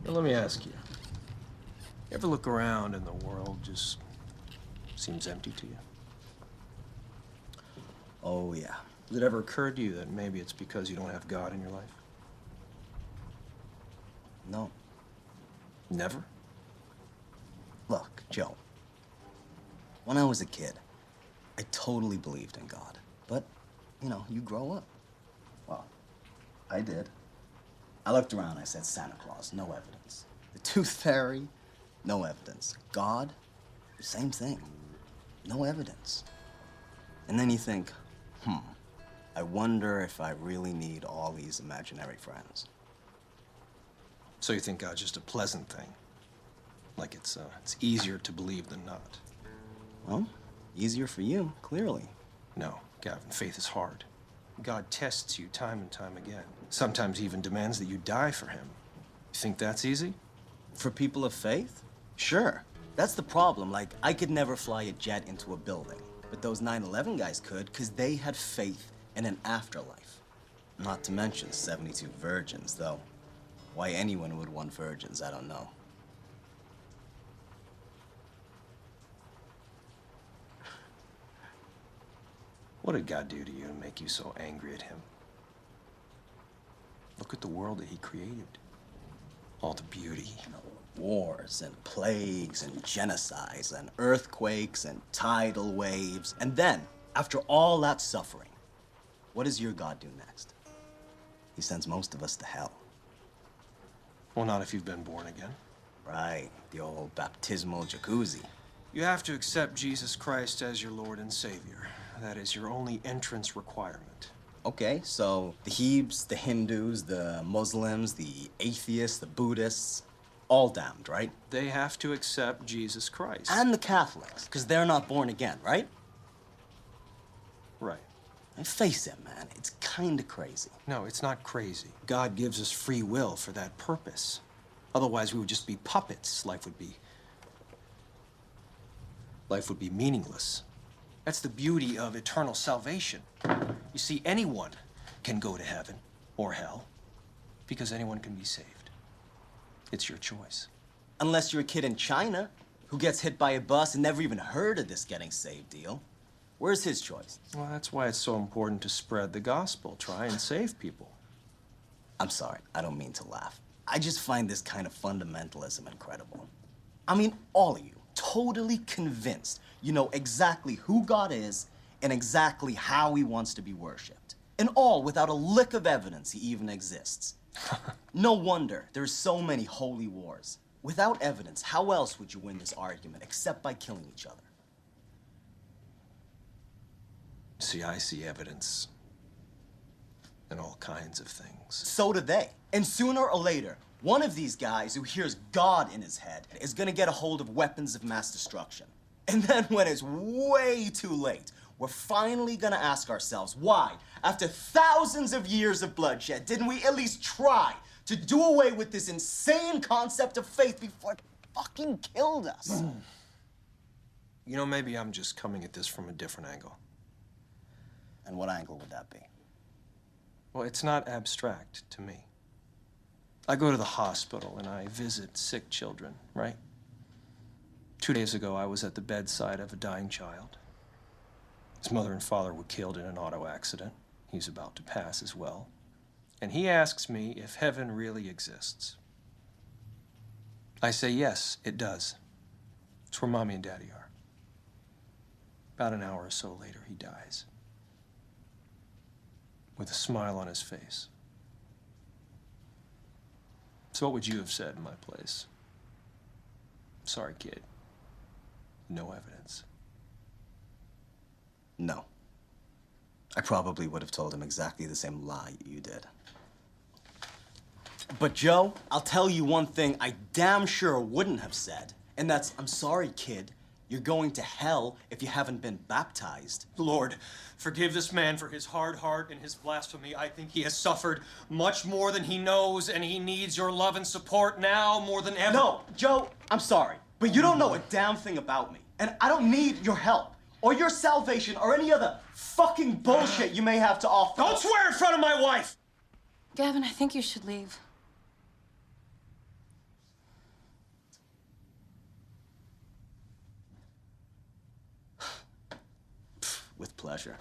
Now, let me ask you. You ever look around and the world just seems empty to you? Oh, yeah. Has it ever occurred to you that maybe it's because you don't have God in your life? No. Never? Look, Joe. When I was a kid, I totally believed in God. But, you know, you grow up. Well, I did. I looked around, I said, Santa Claus, no evidence. The Tooth Fairy, no evidence. God, same thing. No evidence. And then you think, I wonder if I really need all these imaginary friends. So you think God's just a pleasant thing? Like it's easier to believe than not? Well, easier for you, clearly. No, Gavin, faith is hard. God tests you time and time again. Sometimes even demands that you die for him. You think that's easy? For people of faith? Sure. That's the problem. Like, I could never fly a jet into a building. But those 9/11 guys could, because they had faith in an afterlife. Not to mention 72 virgins, though. Why anyone would want virgins, I don't know. What did God do to you to make you so angry at him? Look at the world that he created. All the beauty. You know, wars and plagues and genocides and earthquakes and tidal waves. And then, after all that suffering, what does your God do next? He sends most of us to hell. Well, not if you've been born again. Right, the old baptismal jacuzzi. You have to accept Jesus Christ as your Lord and Savior. That is your only entrance requirement. Okay, so the Hebes, the Hindus, the Muslims, the atheists, the Buddhists, all damned, right? They have to accept Jesus Christ. And the Catholics, because they're not born again, right? Right. And face it, man, it's kind of crazy. No, it's not crazy. God gives us free will for that purpose. Otherwise, we would just be puppets. Life would be meaningless. That's the beauty of eternal salvation. You see, anyone can go to heaven or hell because anyone can be saved. It's your choice. Unless you're a kid in China who gets hit by a bus and never even heard of this getting saved deal. Where's his choice? Well, that's why it's so important to spread the gospel. Try and save people. I'm sorry, I don't mean to laugh. I just find this kind of fundamentalism incredible. I mean, all of you, totally convinced you know exactly who God is and exactly how he wants to be worshipped. And all without a lick of evidence he even exists. No wonder there's so many holy wars. Without evidence, how else would you win this argument except by killing each other? See, I see evidence in all kinds of things. So do they. And sooner or later, one of these guys who hears God in his head is gonna get a hold of weapons of mass destruction. And then when it's way too late, we're finally gonna ask ourselves why, after thousands of years of bloodshed, didn't we at least try to do away with this insane concept of faith before it fucking killed us? You know, maybe I'm just coming at this from a different angle. And what angle would that be? Well, it's not abstract to me. I go to the hospital and I visit sick children, right? 2 days ago, I was at the bedside of a dying child. His mother and father were killed in an auto accident. He's about to pass as well. And he asks me if heaven really exists. I say, yes, it does. It's where Mommy and Daddy are. About an hour or so later, he dies. With a smile on his face. So what would you have said in my place? Sorry, kid. No evidence. No. I probably would have told him exactly the same lie you did. But Joe, I'll tell you one thing I damn sure wouldn't have said, and that's, I'm sorry, kid, you're going to hell if you haven't been baptized. Lord, forgive this man for his hard heart and his blasphemy. I think he has suffered much more than he knows, and he needs your love and support now more than ever. No, Joe, I'm sorry, but you don't know a damn thing about me, and I don't need your help, or your salvation, or any other fucking bullshit you may have to offer. Don't swear in front of my wife! Gavin, I think you should leave. pleasure.